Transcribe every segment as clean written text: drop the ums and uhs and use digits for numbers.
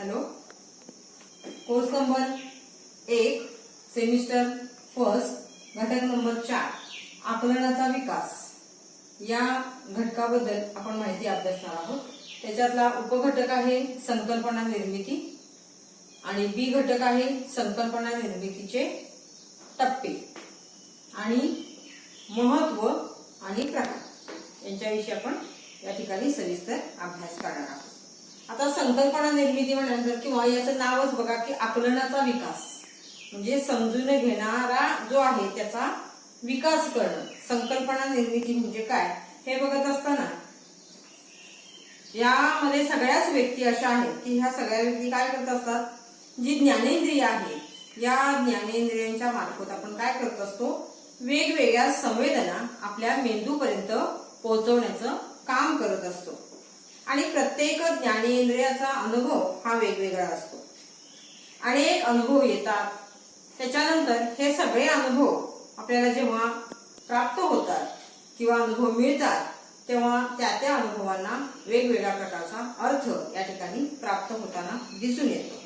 Hello, course number 1 semester first घटक number 4 आकलनाचा विकास या घटकाबद्दल आपण माहिती अभ्यासणार आहोत। त्याच्यातला उपघटक आहे संकल्पना निर्मिती आणि बी घटक आहे संकल्पना निर्मितीचे टप्पे आणि महत्व आणि प्रकार यांच्याविषयी आपण या ठिकाणी सविस्तर अभ्यास करणार आहोत। आता संकल्पना निर्मिती म्हटल्यानंतर किंवा याचं नावच बघा की आकलनाचा विकास म्हणजे समजून घेणारा जो आहे त्याचा विकास करणं। संकल्पना निर्मिती म्हणजे काय हे बघत असताना यामध्ये सगळ्याच व्यक्ती अशा आहेत की ह्या सगळ्या व्यक्ती काय करत असतात, जी ज्ञानेंद्रिय आहे या ज्ञानेंद्रियांच्या मार्फत आपण काय करत असतो, वेगवेगळ्या संवेदना आपल्या मेंदूपर्यंत पोहोचवण्याचं काम करत असतो आणि प्रत्येक ज्ञानेंद्रियाचा अनुभव हा वेगवेगळा असतो। अनेक अनुभव येतात, त्याच्यानंतर हे सगळे अनुभव आपल्याला जेव्हा प्राप्त होतात किंवा अनुभव मिळतात तेव्हा त्या अनुभवांना वेगवेगळ्या प्रकारचा अर्थ या ठिकाणी प्राप्त होताना दिसून येतो।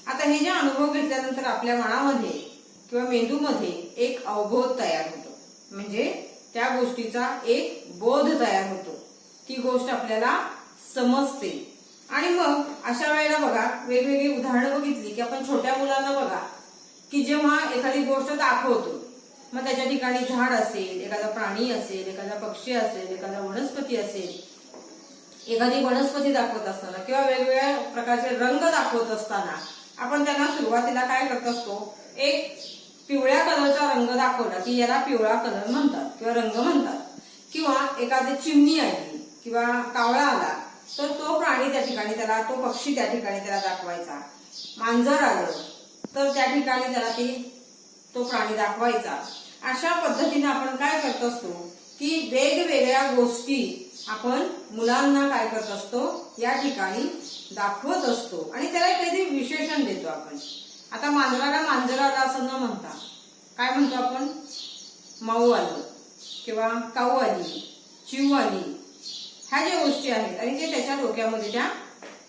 आता हे जे अनुभव घेतल्यानंतर आपल्या मनामध्ये किंवा मेंदूमध्ये एक अवबोध तयार होतो, म्हणजे त्या गोष्टीचा एक बोध तयार होतो, ती गोष्ट आपल्याला समजते। आणि मग अशा वेळेला बघा वेगवेगळी उदाहरणं बघितली की आपण छोट्या मुलांना बघा की जेव्हा एखादी गोष्ट दाखवतो मग त्याच्या ठिकाणी झाड असेल, एखादा प्राणी असेल, एखादा पक्षी असेल, एखादा वनस्पती असेल, एखादी वनस्पती दाखवत असताना किंवा वेगवेगळ्या प्रकारचे रंग दाखवत असताना आपण त्यांना सुरुवातीला काय करत असतो, एक पिवळ्या कलरचा रंग दाखवला की याला पिवळा कलर म्हणतात किंवा रंग म्हणतात, किंवा एखादी चिमणी आली किंवा कावळा आला तर तो प्राणी त्या ठिकाणी त्याला, तो पक्षी त्या ठिकाणी त्याला दाखवायचा, मांजर आलं तर त्या ठिकाणी त्याला तो प्राणी दाखवायचा। अशा पद्धतीने आपण काय करत असतो की वेगवेगळ्या गोष्टी आपण मुलांना काय करत असतो या ठिकाणी दाखवत असतो आणि त्याला काहीतरी विशेषण देतो आपण। आता मांजराला मांजर आला असं न म्हणता काय म्हणतो आपण, माऊ आलं किंवा काऊ आली, चिव आली, ह्या ज्या गोष्टी आहेत आणि ते त्याच्या डोक्यामध्ये त्या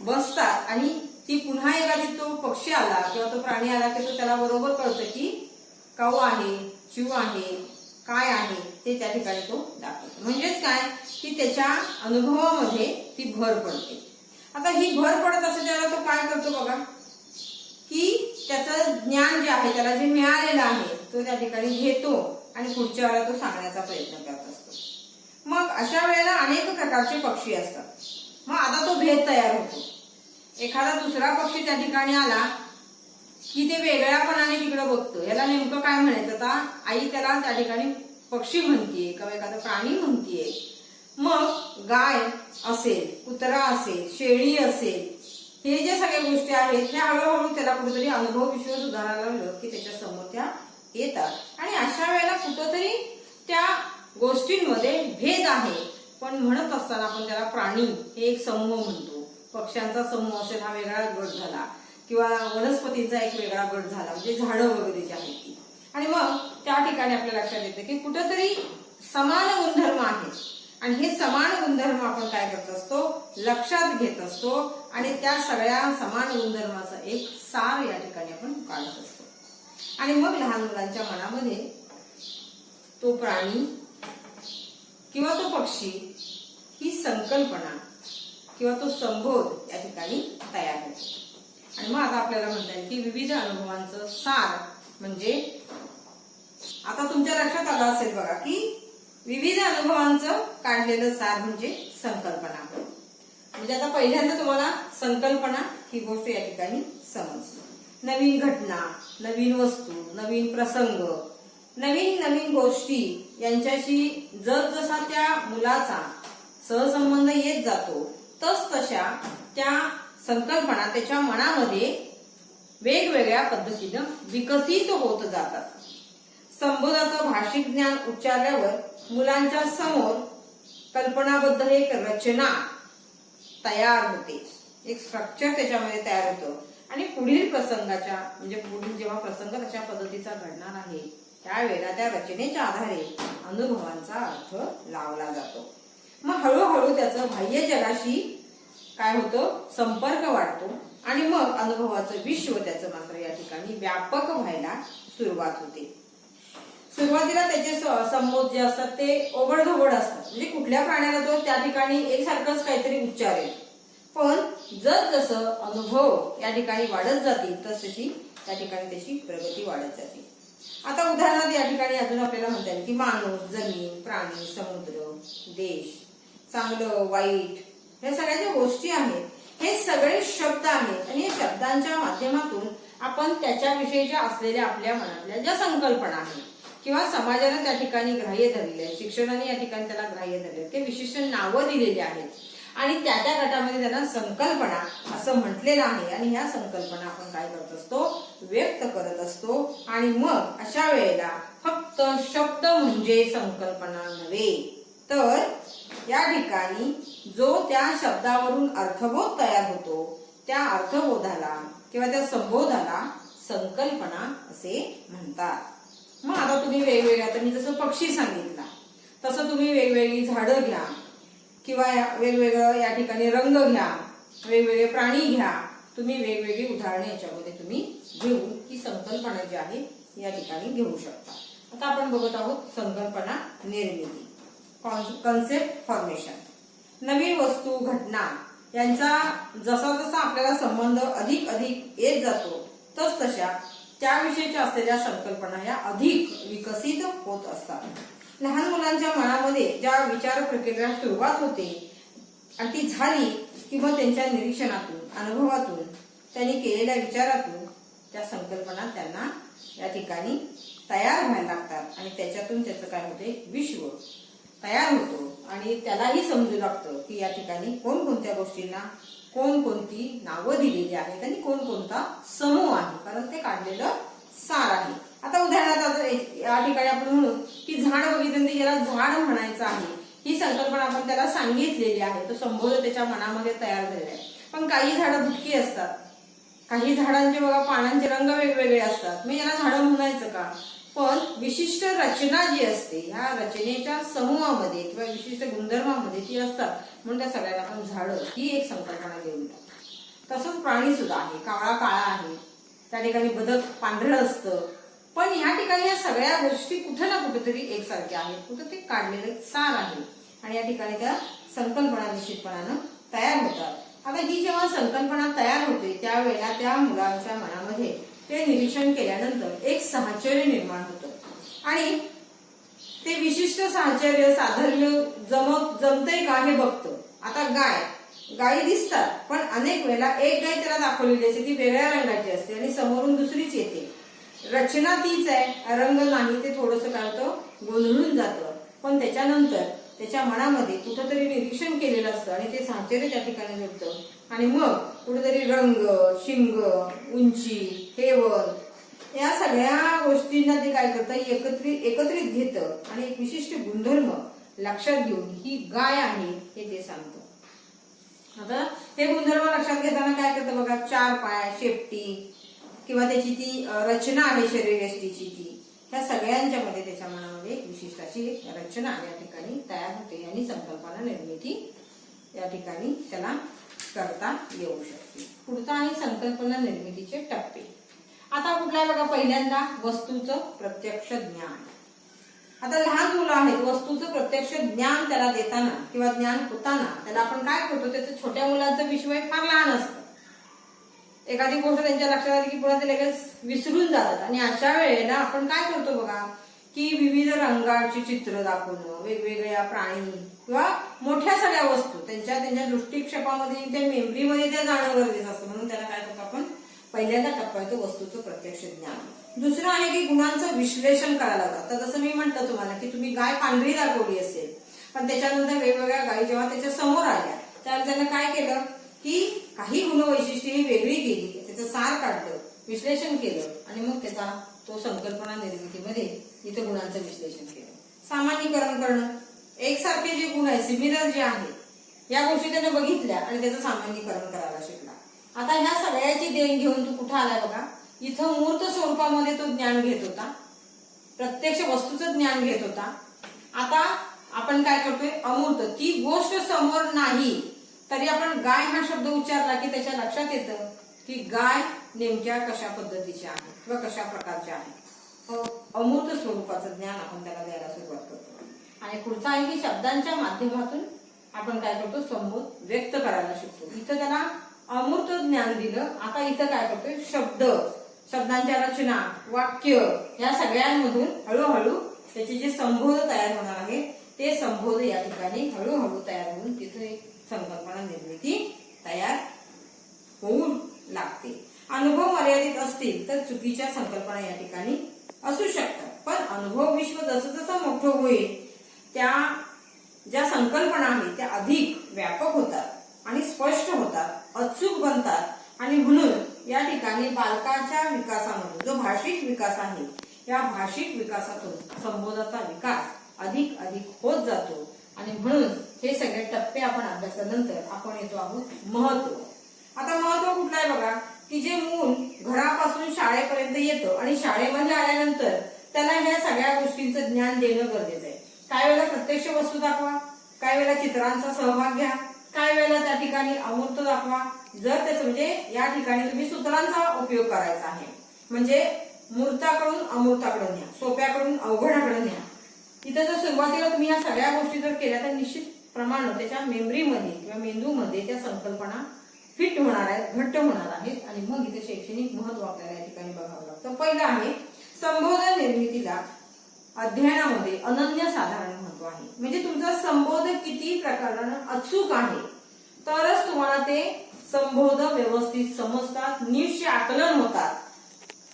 बसतात आणि ती पुन्हा एखादी तो पक्षी आला किंवा तो प्राणी आला की तो त्याला बरोबर कळतं की काऊ आहे, चिव आहे, काय आहे ते त्या ठिकाणी तो दाखवतो। म्हणजेच काय की त्याच्या अनुभवामध्ये ती भर पडते। आता ही भर पडत असते त्याला तो काय करतो बघा की त्याचं ज्ञान जे आहे त्याला जे मिळालेलं आहे तो त्या ठिकाणी घेतो आणि पुढच्या वेळेला तो सांगण्याचा प्रयत्न करत असतो। मग अशा वेळेला अनेक प्रकारचे पक्षी असतात, मग आता तो भेद तयार होतो। एखादा दुसरा पक्षी त्या ठिकाणी आला की ते वेगळ्यापणाने तिकडे बघतो, याला नेमकं काय म्हणायचं, आता आई त्याला त्या ठिकाणी पक्षी म्हणतीये किंवा एखादा प्राणी म्हणतीये। मग गाय असेल, कुत्रा असेल, शेळी असेल, हे जे सगळ्या गोष्टी आहेत त्या हळूहळू त्याला कुठेतरी अनुभव विश्व सुधारायला लागलं की त्याच्या समोर त्या येतात आणि अशा वेळेला कुठेतरी त्या गोष्टींमध्ये भेद आहे, पण म्हणत असताना आपण त्याला प्राणी हे एक समूह म्हणतो, पक्ष्यांचा समूह असेल हा वेगळा गट झाला किंवा वनस्पतींचा एक वेगळा गट झाला, म्हणजे झाडं वगैरे जी आहेत ती। आणि मग त्या ठिकाणी आपल्या लक्षात येतं की कुठेतरी समान गुणधर्म आहेत आणि हे समान गुणधर्म आपण काय करत असतो, लक्षात घेत असतो आणि त्या सगळ्या समान गुणधर्माचा एक सार या ठिकाणी आपण काढत असतो आणि मग लहान मुलांच्या मनामध्ये तो प्राणी किंवा तो पक्षी ही संकल्पना किंवा तो संबोध या ठिकाणी तयार होतो। आणि मग आता आपल्याला म्हणता येईल की विविध अनुभवांचं सार म्हणजे, आता तुमच्या लक्षात आलं असेल बघा की विविध अनुभवांचं काढलेलं सार म्हणजे संकल्पना। म्हणजे आता पहिल्यांदा तुम्हाला संकल्पना ही गोष्ट या ठिकाणी समजली। नवीन घटना, नवीन वस्तू, नवीन प्रसंग, नवीन नवीन गोष्टी यांच्याशी जसा त्या मुलाचा सहसंबंध येत जातो तशा त्या संकल्पना त्याच्या मनामध्ये वेगवेगळ्या पद्धतीनं विकसित होत जातात। संबोधाचं भाषिक ज्ञान उच्चारल्यावर मुलांच्या समोर कल्पनाबद्ध एक रचना तयार होते, एक स्ट्रक्चर त्याच्यामध्ये तयार होतं आणि पुढील प्रसंगाच्या म्हणजे पुढील जेव्हा प्रसंग तशा पद्धतीचा घडणार आहे त्यावेळेला त्या रचनेच्या आधारे अनुभवांचा अर्थ लावला जातो। मग हळूहळू त्याचं बाह्य जगाशी काय होतं, संपर्क वाढतो आणि मग अनुभवाचं विश्व त्याचं मात्र या ठिकाणी व्यापक व्हायला सुरुवात होते. सुरुवातीला त्याचे संबोध जे असतात ते ओबडधोबड असतात, म्हणजे कुठल्या प्राण्याला तो त्या ठिकाणी एकसारखंच काहीतरी उच्चारेल. पण जसं अनुभव या ठिकाणी वाढत जातील तशी त्या ठिकाणी त्याची प्रगती वाढत जाते. आता उदाहरणार्थ या ठिकाणी अजून आपल्याला म्हणता येईल की माणूस, जमीन, प्राणी, समुद्र, देश, चांगलं, वाईट, ह्या सगळ्या ज्या गोष्टी आहेत हे सगळे शब्द आहेत आणि या शब्दांच्या माध्यमातून आपण त्याच्याविषयीच्या असलेल्या आपल्या मनातल्या ज्या संकल्पना आहेत किंवा समाजाने त्या ठिकाणी ग्राह्य धरलेले आहेत, शिक्षणाने या ठिकाणी त्याला ग्राह्य धरले, ते विशिष्ट नावं दिलेली आहेत आणि त्या त्या गटामध्ये त्यांना संकल्पना असं म्हटलेलं आहे. आणि ह्या संकल्पना आपण काय करत असतो, व्यक्त करत असतो. आणि मग अशा वेळेला फक्त शब्द म्हणजे संकल्पना नव्हे, तर या ठिकाणी जो त्या शब्दावरून अर्थबोध तयार होतो त्या अर्थबोधाला किंवा त्या संबोधाला संकल्पना असे म्हणतात. मग आता तुम्ही वेगवेगळ्या, तर मी जसं पक्षी सांगितला तसं तुम्ही वेगवेगळी झाडं घ्या किंवा वेगवेगळं या ठिकाणी रंग घ्या, वेगवेगळे प्राणी घ्या, तुम्ही वेगवेगळी उदाहरणे याच्यामध्ये तुम्ही घेऊन ही संकल्पना जी आहे या ठिकाणी घेऊ शकता. आता आपण बघत आहोत संकल्पना निर्मिती, कॉन्सेप्ट फॉर्मेशन. नवीन वस्तू, घटना यांचा जसा जसा आपल्याला संबंध अधिक अधिक येत जातो तशा त्याविषयीच्या असलेल्या संकल्पना या अधिक विकसित होत असतात. लहान मुलांच्या मनामध्ये ज्या विचार प्रक्रियेला सुरुवात होते आणि ती झाली की मग त्यांच्या निरीक्षणातून, अनुभवातून, त्यांनी केलेल्या विचारातून त्या संकल्पना त्यांना या ठिकाणी तयार व्हायला लागतात आणि त्याच्यातून त्याचं काय होते, विश्व तयार होतो आणि त्यालाही समजू लागतं की या ठिकाणी कोणकोणत्या गोष्टींना कोणकोणती नावं दिलेली आहेत आणि कोणकोणता समूह आहे, कारण ते काढलेलं सार आहे. आता उदाहरणार्थ या ठिकाणी आपण म्हणू की झाड बघितलं याला झाड म्हणायचं आहे, ही संकल्पना आपण त्याला सांगितलेली आहे, तो संबोध त्याच्या मनामध्ये तयार झालेला आहे. पण काही झाडं भुटकी असतात, काही झाडांचे बघा पानांचे रंग वेगवेगळे असतात, मग याला झाडं म्हणायचं का? पण विशिष्ट रचना जी असते ह्या रचनेच्या समूहामध्ये किंवा विशिष्ट गुणधर्मामध्ये ती असतात, म्हणून त्या सगळ्यांना आपण झाडं ही एक संकल्पना देऊन टाकतो. तसंच प्राणी सुद्धा आहे, कावळा काळा आहे, त्या ठिकाणी बदक पांढरं असतं, पण ह्या ठिकाणी या सगळ्या गोष्टी कुठे ना कुठेतरी एकसारख्या आहेत, कुठं ते काढलेले सार आहे आणि या ठिकाणी त्या संकल्पना निश्चितपणानं तयार होतात. आता ही जेव्हा संकल्पना तयार होते त्यावेळेला त्या मुलांच्या मनामध्ये ते निरीक्षण केल्यानंतर एक साहचर्य निर्माण होतं आणि ते विशिष्ट साहचर्य साधर्म्य जमतंय का हे बघतं. आता गायी दिसतात, पण अनेक वेळेला एक गाय त्याला दाखवलेली असते, ती वेगळ्या रंगाची असते आणि समोरून दुसरीच येते, रचना तीच आहे, रंग नाही, ते थोडंसं काय होतं, गोंधळून जातं. पण त्याच्यानंतर त्याच्या मनामध्ये कुठंतरी निरीक्षण केलेलं असतं आणि ते साहचर्य त्या ठिकाणी मिळतं आणि मग कुठेतरी रंग, शिंग, उंची, हेवन या सगळ्या गोष्टींना ते काय करतं, एकत्रित घेतं आणि एक विशिष्ट गुणधर्म लक्षात घेऊन ही गाय आहे हे ते सांगतं. आता हे गुणधर्म लक्षात घेताना काय करतं बघा, 4 पाय, शेपटी किंवा त्याची ती रचना आहे शरीरयष्टीची, ती ह्या सगळ्यांच्या मध्ये त्याच्या मनामध्ये एक विशिष्ट अशी रचना या ठिकाणी तयार होते आणि संकल्पना निर्मिती या ठिकाणी त्याला करता येऊ शकते. पुढचा आहे संकल्पना निर्मितीचे टप्पे. आता कुठला बघा, पहिल्यांदा वस्तूचं प्रत्यक्ष ज्ञान. आता लहान मुलं आहेत, वस्तूचं प्रत्यक्ष ज्ञान त्याला देताना किंवा ज्ञान होताना त्याला आपण काय करतो, त्याचं छोट्या मुलांचं विश्व फार लहान असतं, एखादी गोष्ट त्यांच्या लक्षात आली की पुन्हा ते लगेच विसरून जातात आणि अशा वेळेला आपण काय करतो बघा की विविध रंगाची चित्र दाखवणं, वेगवेगळ्या प्राणी किंवा मोठ्या सगळ्या वस्तू त्यांच्या दृष्टिक्षेपामध्ये, त्या मेमरीमध्ये त्या जाणं गरजेचं असतं. म्हणून त्याला काय करतो आपण, पहिल्यांदा टप्पा येतो वस्तूचं प्रत्यक्ष ज्ञान. दुसरं आहे की गुणांचं विश्लेषण करायला लागतं. आता जसं मी म्हटलं तुम्हाला की तुम्ही गाय पांढरी दाखवली असेल, पण त्याच्यानंतर वेगवेगळ्या गायी जेव्हा त्याच्या समोर आल्या त्यावेळेला त्यानं काय केलं की काही गुणवैशिष्ट्ये ही वेगळी केली, त्याचं सार काढलं, विश्लेषण केलं आणि मग त्याचा तो संकल्पना निर्मितीमध्ये इथं गुणांचं विश्लेषण केलं. सामान्यीकरण करणं, एकसारखे जे गुण आहे, सिमिलर जे आहे, या गोष्टी त्याने बघितल्या आणि त्याचं सामान्यीकरण करायला शिकला. आता ह्या सगळ्याची देण घेऊन तू कुठं आलाय बघा, इथं मूर्त स्वरूपामध्ये तो ज्ञान घेत होता, प्रत्यक्ष वस्तूचं ज्ञान घेत होता. आता आपण काय करतोय, अमूर्त, ती गोष्ट समोर नाही तरी आपण गाय हा शब्द उच्चारला की त्याच्या लक्षात येतं की गाय नेमक्या कशा पद्धतीची आहे किंवा कशा प्रकारची आहे, अमूर्त स्वरूपाचं ज्ञान आपण त्याला द्यायला सुरुवात करतो. आणि पुढचा आहे की शब्दांच्या माध्यमातून आपण काय करतो, संबोध व्यक्त करायला शिकतो. इथं त्याला अमूर्त ज्ञान दिलं, आता इथं काय करतोय, शब्दांच्या रचना, वाक्य या सगळ्यांमधून हळूहळू त्याचे जे संबोध तयार होणार आहे ते संबोध या ठिकाणी हळूहळू तयार होऊन तिथे एक संकल्पना निर्मिती तयार होऊ लागते. अनुभव मर्यादित असतील तर चुकीच्या संकल्पना या ठिकाणी असू शकतात, पण अनुभव विश्व जसं जसं मोठं होईल त्या ज्या संकल्पना आहेत त्या अधिक व्यापक होतात आणि स्पष्ट होतात, अचूक बनतात. आणि म्हणून या ठिकाणी बालकाच्या विकासामध्ये जो भाषिक विकास आहे या भाषिक विकासातून संबोधाचा विकास अधिक अधिक होत जातो. आणि म्हणून हे सगळे टप्पे आपण अभ्यासानंतर आपण येतो आहोत महत्व. आता महत्व कुठलं आहे बघा, की जे मूल घरापासून शाळेपर्यंत येतं आणि शाळेमध्ये आल्यानंतर त्याला ह्या सगळ्या गोष्टींचं ज्ञान देणं गरजेचं आहे. काय वेळेला प्रत्यक्ष वस्तू दाखवा, काय वेळेला चित्रांचा सहभाग घ्या, काय वेळेला त्या ठिकाणी अमूर्त दाखवा. जर त्याचं म्हणजे या ठिकाणी तुम्ही सूत्रांचा उपयोग करायचा आहे, म्हणजे मूर्ताकडून अमूर्ताकडे न्या, सोप्याकडून अवघडाकडे न्या. इथं जर सुरुवातीला तुम्ही या सगळ्या गोष्टी जर केल्या तर निश्चित प्रमाणे त्याच्या मेमरीमध्ये किंवा मेंदूमध्ये त्या संकल्पना फिट होणार आहेत, घट्ट होणार आहेत. आणि मग इथे शैक्षणिक महत्व आपल्याला या ठिकाणी बघावं लागतं. पहिलं आहे संबोधन निर्मितीला अध्ययनामध्ये अनन्यसाधारण महत्व आहे. म्हणजे तुमचा संबोध किती प्रकारानं अचूक आहे तरच तुम्हाला ते संबोध व्यवस्थित समजतात, नीटचे आकलन होतात.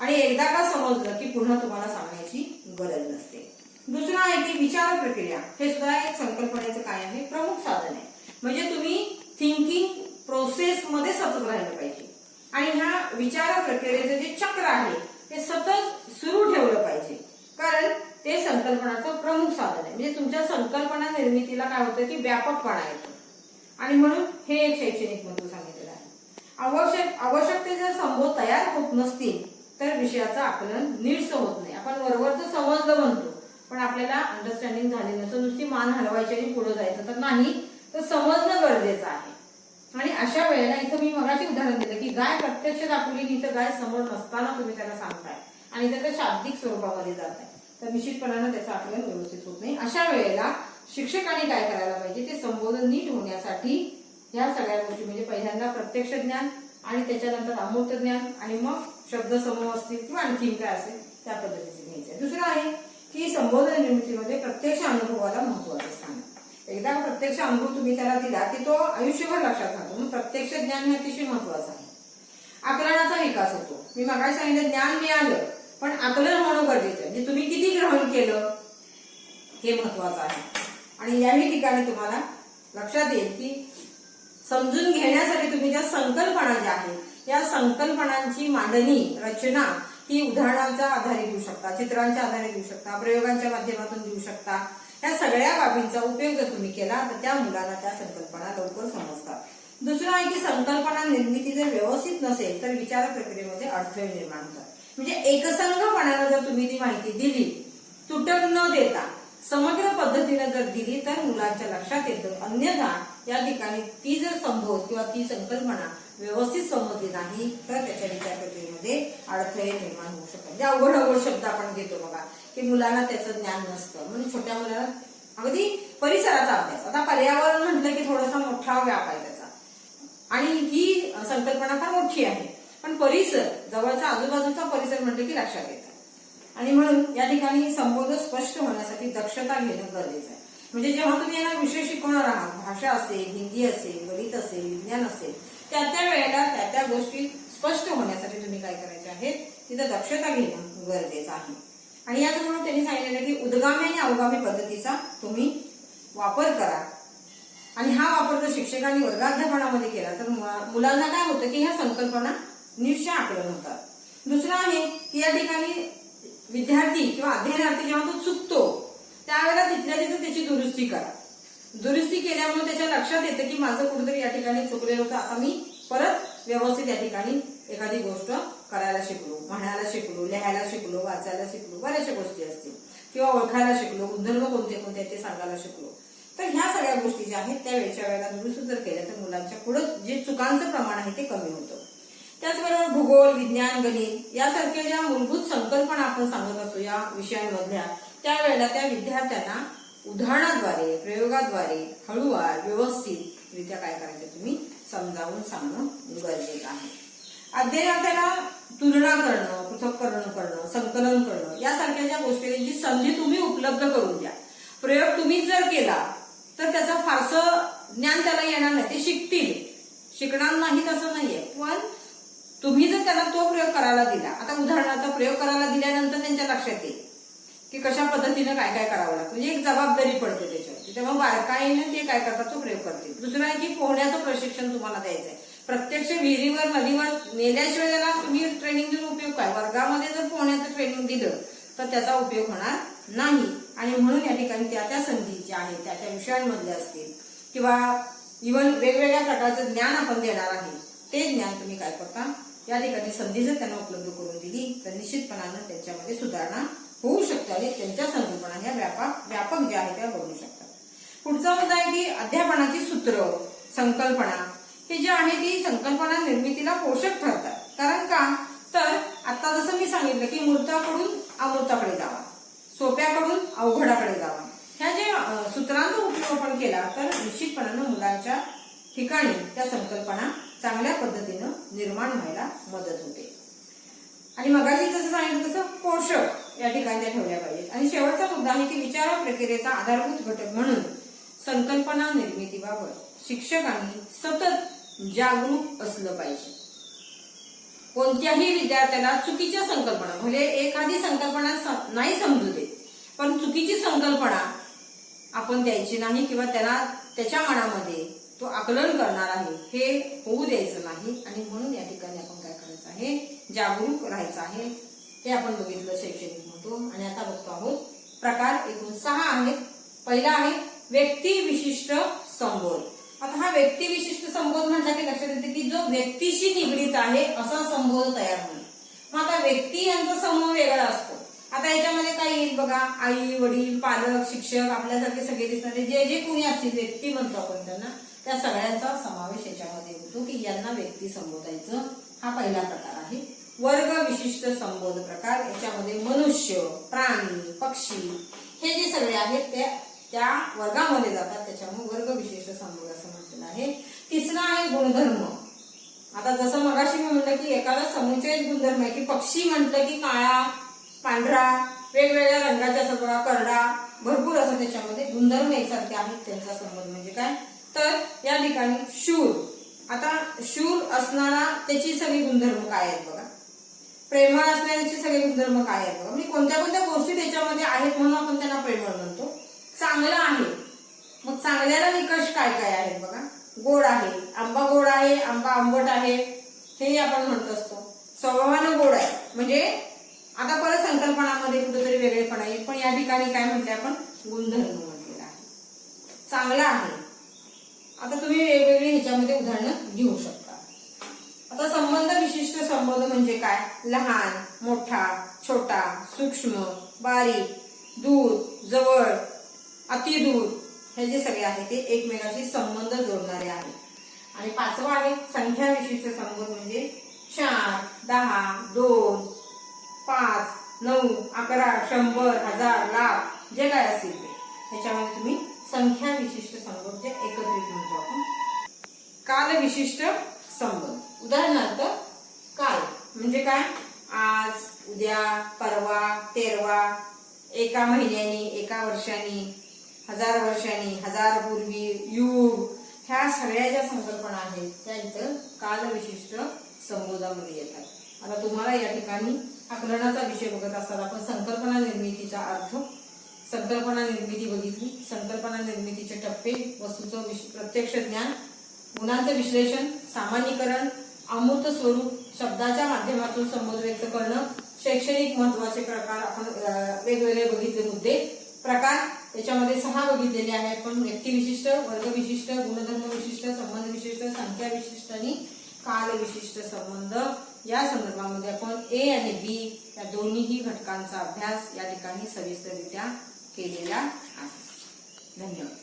आणि एकदा का समजलं की पुन्हा तुम्हाला सांगण्याची गरज नसते. दुसरं आहे की विचार प्रक्रिया, हे सुद्धा एक संकल्पनेचं काय आहे, प्रमुख साधन आहे. म्हणजे तुम्ही थिंकिंग प्रोसेस मध्ये सतत राहिलं पाहिजे आणि ह्या विचार प्रक्रियेचं जे चक्र आहे ते सतत सुरू ठेवलं पाहिजे, कारण ते संकल्पनाचं प्रमुख साधन आहे. म्हणजे तुमच्या संकल्पना निर्मितीला काय होतं की व्यापकपणा येतो. आणि म्हणून हे एक शैक्षणिक महत्व सांगितलेलं आहे. आवश्यकते जर संबोध तयार होत नसतील तर विषयाचं आकलन नीटसं होत नाही. आपण वरवरचं समजलं म्हणतो पण आपल्याला अंडरस्टँडिंग झाली नसतं, नुसती मान हलवायची आणि पुढे जायचं तर नाही, तर समजणं गरजेचं आहे. आणि अशा वेळेला इथं मी मगाशी उदाहरण दिलं की गाय प्रत्यक्ष दाखवली तर गाय समोर नसताना तुम्ही त्याला सांगताय आणि त्याच्या शाब्दिक स्वरूपामध्ये जाताय तर निश्चितपणानं त्याचं आकलन व्यवस्थित होत नाही. अशा वेळेला शिक्षकांनी काय करायला पाहिजे, ते संबोधन नीट होण्यासाठी या सगळ्या गोष्टी म्हणजे पहिल्यांदा प्रत्यक्ष ज्ञान आणि त्याच्यानंतर अमूर्त ज्ञान आणि मग शब्दसमूह असतील किंवा आणखीन काय असेल त्या पद्धतीचे घ्यायचे. दुसरं आहे की संबोधन निर्मितीमध्ये प्रत्यक्ष अनुभवाला महत्वाचं स्थान. एकदा प्रत्यक्ष अनुभव तुम्ही त्याला दिला की तो आयुष्यभर लक्षात राहतो. मग प्रत्यक्ष ज्ञान हे अतिशय महत्वाचं आहे. आकलनाचा विकास होतो. मी मगाशी सांगितलं ज्ञान मिळालं पण आकलन होणं गरजेचं आहे. म्हणजे तुम्ही किती ग्रहण केलं हे महत्वाचं आहे. आणि याही ठिकाणी तुम्हाला लक्षात येईल की समजून घेण्यासाठी तुम्ही ज्या संकल्पना ज्या आहेत या संकल्पनांची मांडणी, रचना ही उदाहरणांच्या आधारे देऊ शकता, चित्रांच्या आधारे देऊ शकता, प्रयोगांच्या माध्यमातून देऊ शकता. या सगळ्या बाबींचा उपयोग जर तुम्ही केला तर त्या मुलांना त्या संकल्पना लवकर समजतात. दुसरं आहे की संकल्पना निर्मिती जर व्यवस्थित नसेल तर विचार प्रक्रियेमध्ये अडथळे निर्माण होतात. म्हणजे एकसंघपणानं जर तुम्ही ती माहिती दिली, तुटक न देता समग्र पद्धतीने जर दिली तर मुलांच्या लक्षात येतं. अन्यथा या ठिकाणी ती जर संबोध किंवा ती संकल्पना व्यवस्थित समजली नाही तर त्याच्या विचार प्रक्रियेमध्ये अडथळे निर्माण होऊ शकतात. जे अवघड शब्द आपण घेतो बघा की मुलांना त्याचं ज्ञान नसतं. म्हणजे छोट्या मुलांना अगदी परिसराचा अभ्यास, आता पर्यावरण म्हटलं की थोडासा मोठा व्याप आहे त्याचा आणि ही संकल्पना फार मोठी आहे, पण परिसर, जवळचा आजूबाजूचा परिसर म्हटलं की लक्षात येतं. आणि म्हणून या ठिकाणी संबोध स्पष्ट होण्यासाठी दक्षता घेणं गरजेचं आहे. म्हणजे जेव्हा तुम्ही यांना विषय शिकवणार आहात, भाषा असेल, हिंदी असेल, गणित असेल, विज्ञान असेल, त्या वेळेला त्या गोष्टी स्पष्ट होण्यासाठी तुम्ही काय करायचे आहेत, तिथं दक्षता घेणं गरजेचं आहे. आणि याचबरोबर त्यांनी सांगितलेलं की उद्गामी आणि अवगामी पद्धतीचा तुम्ही वापर करा. आणि हा वापर जर शिक्षकांनी वर्गाध्यापनामध्ये केला तर मुलांना काय होतं की ह्या संकल्पना नीटच्या आकलन होतात. दुसरं आहे की या ठिकाणी विद्यार्थी किंवा अध्ययनार्थी जेव्हा तो चुकतो त्यावेळेला तिथल्या तिथं त्याची दुरुस्ती करा. दुरुस्ती केल्यामुळे त्याच्या लक्षात येतं की माझं कुठेतरी या ठिकाणी चुकलेलं होतं, आता मी परत व्यवस्थित या ठिकाणी एखादी गोष्ट करायला शिकलो, म्हणायला शिकलो, लिहायला शिकलो, वाचायला शिकलो, बऱ्याचशा गोष्टी असतील किंवा ओळखायला शिकलो, गुणधर्म कोणते कोणते ते सांगायला शिकलो. तर ह्या सगळ्या गोष्टी ज्या आहेत त्या वेळच्या वेळेला दुरुस्त जर केल्या तर मुलांच्या पुढे जे चुकांचं प्रमाण आहे ते कमी होतं. त्याचबरोबर भूगोल, विज्ञान, गणित यासारख्या ज्या मूलभूत संकल्पना आपण सांगत असतो या विषयांमधल्या, त्यावेळेला त्या विद्यार्थ्यांना उदाहरणाद्वारे, प्रयोगाद्वारे हळूवार व्यवस्थितरित्या काय करायचं तुम्ही समजावून सांगणं गरजेचं आहे. अध्ययनाला तुलना करणं, पृथक्करण करणं, संकलन करणं यासारख्या ज्या गोष्टींची संधी तुम्ही उपलब्ध करून द्या. प्रयोग तुम्हीच जर केला तर त्याचं फारसं ज्ञान त्याला येणार नाही, ते शिकणार नाहीत असं नाहीये, पण तुम्ही जर त्याला तो प्रयोग करायला दिला, आता उदाहरणार्थ प्रयोग करायला दिल्यानंतर त्यांच्या लक्षात येईल की कशा पद्धतीनं काय काय करावं लागतं, म्हणजे एक जबाबदारी पडते त्याच्यावरती. तेव्हा बारकाईने ते काय करतात तो प्रयोग करतील. दुसरं आहे की पोहण्याचं प्रशिक्षण तुम्हाला द्यायचं आहे. प्रत्यक्ष विहिरीवर, नदीवर नेल्याशिवाय त्याला तुम्ही ट्रेनिंग देऊन उपयोग काय? वर्गामध्ये जर पोहण्याचं ट्रेनिंग दिलं तर त्याचा उपयोग होणार नाही. आणि म्हणून या ठिकाणी त्या संधी ज्या आहेत त्या विषयांमधल्या असतील किंवा इव्हन वेगवेगळ्या प्रकारचं ज्ञान आपण देणार आहे, ते ज्ञान तुम्ही काय करता या ठिकाणी संधी जर त्यांना उपलब्ध करून दिली तर निश्चितपणानं त्यांच्यामध्ये सुधारणा होऊ शकते आणि त्यांच्या संकल्पना ह्या व्यापक ज्या आहेत त्या बनू शकतात. पुढचा मुद्दा आहे की अध्यापनाची सूत्र, संकल्पना हे जे आहे ती संकल्पना निर्मितीला पोषक ठरतात. कारण का? तर आता जसं मी सांगितलं की मूर्ताकडून अमूर्ताकडे जावा, सोप्याकडून अवघडाकडे जावा, ह्या जे सूत्रांचा उपयोग आपण केला तर निश्चितपणानं मुलांच्या ठिकाणी त्या संकल्पना चांगल्या पद्धतीनं निर्माण व्हायला मदत होते. आणि मगाशी जसं सांगितलं तसं पोषक या ठिकाणी त्या ठेवल्या पाहिजेत. आणि शेवटचा मुद्दा आहे की विचार प्रक्रियेचा आधारभूत घटक म्हणून संकल्पना निर्मितीबाबत शिक्षकांनी सतत जागरूक असलं पाहिजे. कोणत्याही विद्यार्थ्याला चुकीच्या संकल्पना, म्हणजे एखादी संकल्पना नाही समजू दे, पण चुकीची संकल्पना आपण द्यायची नाही किंवा त्याला त्याच्या मनामध्ये तो आकलन करणार आहे हे होऊ द्यायचं नाही. आणि म्हणून या ठिकाणी आपण काय करायचं आहे, जागरूक राहायचं आहे. हे आपण बघितलं शैक्षणिक महत्व. आणि आता बघतो आहोत प्रकार एकूण 6 आहेत. पहिला आहे व्यक्तिविशिष्ट संबोध. आता हा व्यक्तिविशिष्ट संबोध म्हणजे की लक्षात येते की जो व्यक्तीशी निगडीत आहे असा संबोध तयार होईल. मग आता व्यक्ती यांचा समूह वेगळा असतो. आता याच्यामध्ये काय येईल बघा, आई, वडील, पालक, शिक्षक, आपल्यासारखे सगळे दिसणारे जे जे कोणी असतील व्यक्ती म्हणतो आपण त्यांना, त्या सगळ्यांचा समावेश याच्यामध्ये होतो की यांना व्यक्ती संबोधायचं. हा पहिला प्रकार आहे. वर्ग विशिष्ट संबोध प्रकार, याच्यामध्ये मनुष्य, प्राणी, पक्षी हे जे सगळे आहेत त्या वर्गामध्ये जातात, त्याच्यामुळे वर्ग विशिष्ट संबोध असं म्हटलेलं आहे. तिसरा आहे गुणधर्म. आता जसं मगाशी मी म्हटलं की एखादा समुच्चय गुणधर्म आहे की पक्षी म्हटलं की काळा, पांढरा, वेगवेगळ्या रंगाच्या सगळा, करडा, भरपूर असं त्याच्यामध्ये गुणधर्म एकसारखे आहेत. त्यांचा संबंध म्हणजे काय, तर या ठिकाणी शूर. आता शूर असणारा त्याची सगळी गुणधर्म काय आहेत बघा, प्रेमळ असणाऱ्याची सगळे गुणधर्म काय आहेत बघा, म्हणजे कोणत्या कोणत्या गोष्टी त्याच्यामध्ये आहेत म्हणून आपण त्यांना प्रेमळ म्हणतो. चांगलं आहे, मग चांगल्याला निकष काय काय आहेत बघा, गोड आहे, आंबा गोड आहे, आंबा आंबट आहे, हे आपण म्हणत असतो. स्वभावानं गोड आहे, म्हणजे आता परत संकल्पनामध्ये कुठेतरी वेगळेपणा येईल, पण या ठिकाणी काय म्हटलंय आपण, गुणधर्म म्हटलेला आहे. चांगला आहे. आता तुम्ही वेगवेगळी ह्याच्यामध्ये उदाहरणं घेऊ शकता. आता संबंध विशिष्ट संबोध म्हणजे काय, लहान, मोठा, छोटा, सूक्ष्म, बारीक, दूर, जवळ, अतिदूर, हे जे सगळे आहे ते एकमेकांशी संबंध जोडणारे आहेत. आणि पाचवा आहे संख्या विशिष्ट संबोध म्हणजे 4, 10, 2, 5, 9, 11, 100, 1000, लाख जे काय असेल ते, ह्याच्यामध्ये तुम्ही संख्या विशिष्ट संबोध जे एकत्रित म्हणतो आपण. काल विशिष्ट संबोध, उदाहरणार्थ काल म्हणजे काय, आज, उद्या, परवा, तेरवा, एका महिन्यानी, एका वर्षानी, 1000 वर्षांनी, 1000 पूर्वी, युग, ह्या सगळ्या ज्या संकल्पना आहेत त्या इथं काल विशिष्ट संबोधामध्ये येतात. आता तुम्हाला या ठिकाणी आकलनाचा विषय बघत असताना आपण संकल्पना निर्मितीचा अर्थ, संकल्पना निर्मिती बघितली, संकल्पना निर्मितीचे टप्पे, वस्तूचं प्रत्यक्ष ज्ञान, गुणांचं विश्लेषण, सामान्यीकरण, अमूर्त स्वरूप, शब्दाच्या माध्यमातून संबोध व्यक्त करणं, शैक्षणिक महत्वाचे प्रकार आपण वेगवेगळे बघितले मुद्दे, प्रकार त्याच्यामध्ये 6 बघितलेले आहेत. पण व्यक्तिविशिष्ट, वर्ग विशिष्ट, गुणधर्म विशिष्ट, संबंध विशिष्ट, संख्या विशिष्ट आणि काल विशिष्ट संबंध या संदर्भामध्ये आपण ए आणि बी या दोन्हीही घटकांचा अभ्यास या ठिकाणी सविस्तररित्या केलेला आहे. धन्यवाद.